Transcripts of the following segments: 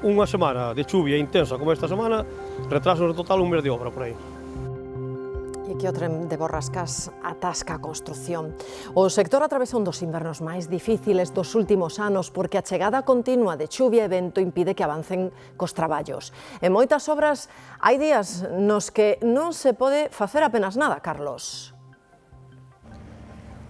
unha semana de chuvia intensa como esta semana, retrasos no total un mes de obra por aí. E que o tren de Borrascas atasca a construción. O sector atravesa un dos invernos máis difíciles dos últimos anos porque a chegada continua de chuvia e vento impide que avancen cos traballos. En moitas obras hai días nos que non se pode facer apenas nada, Carlos.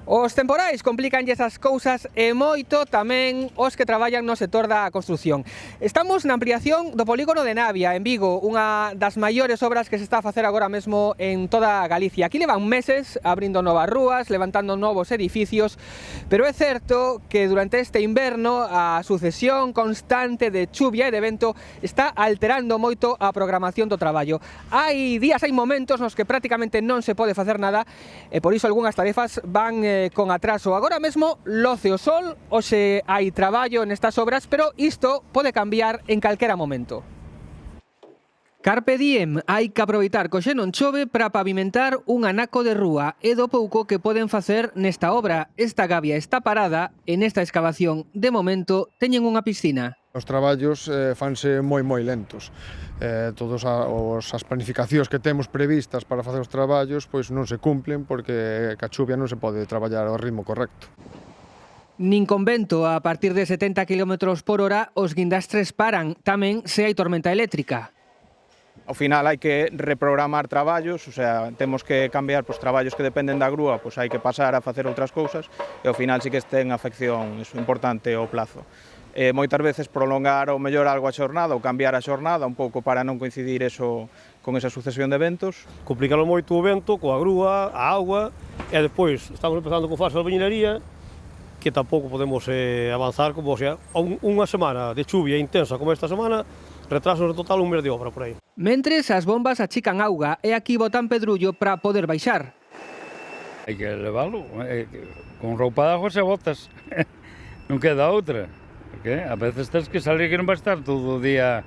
Os temporais complicanlle esas cousas e moito tamén os que traballan no sector da construción. Estamos na ampliación do polígono de Navia, en Vigo, unha das maiores obras que se está a facer agora mesmo en toda Galicia. Aquí levan meses abrindo novas rúas, levantando novos edificios, pero é certo que durante este inverno a sucesión constante de chuvia e de vento está alterando moito a programación do traballo. Hai días, hai momentos nos que prácticamente non se pode facer nada e por iso algunhas tarefas van con atraso. Agora mesmo loce o sol, hoxe hai traballo nestas obras, pero isto pode cambiar en calquera momento. Carpe diem, hai que aproveitar que hoxe non chove para pavimentar un anaco de rúa e do pouco que poden facer nesta obra. Esta gavia está parada e nesta excavación, de momento, teñen unha piscina. Os traballos fanse moi lentos. Todas as planificacións que temos previstas para facer os traballos pois non se cumplen porque ca chuvia non se pode traballar ao ritmo correcto. Nin con vento a partir de 70 km por hora os guindastres paran, tamén se hai tormenta eléctrica. Ao final hai que reprogramar traballos, o sea, temos que cambiar os traballos que dependen da grúa, pois hai que pasar a facer outras cousas e ao final sí que ten afección importante o plazo. Moitas veces prolongar ou mellor algo a xornada ou cambiar a xornada un pouco para non coincidir eso con esa sucesión de eventos. Complicalo moito o vento, coa grúa, a auga, e despois estamos empezando con fase de albañilería, que tampouco podemos avanzar, como, o sea, unha semana de chuvia intensa como esta semana, retrasos no total un mes de obra por aí. Mentres as bombas achican auga e aquí botan pedrullo para poder baixar. Hai que leválo, con roupa de agua se botas, non queda outra. Porque a veces tens que salir que non vai estar todo o día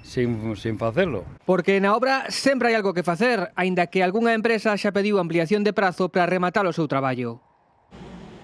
sin facelo. Porque na obra sempre hai algo que facer, aínda que algunha empresa xa pediu ampliación de prazo para rematar o seu traballo.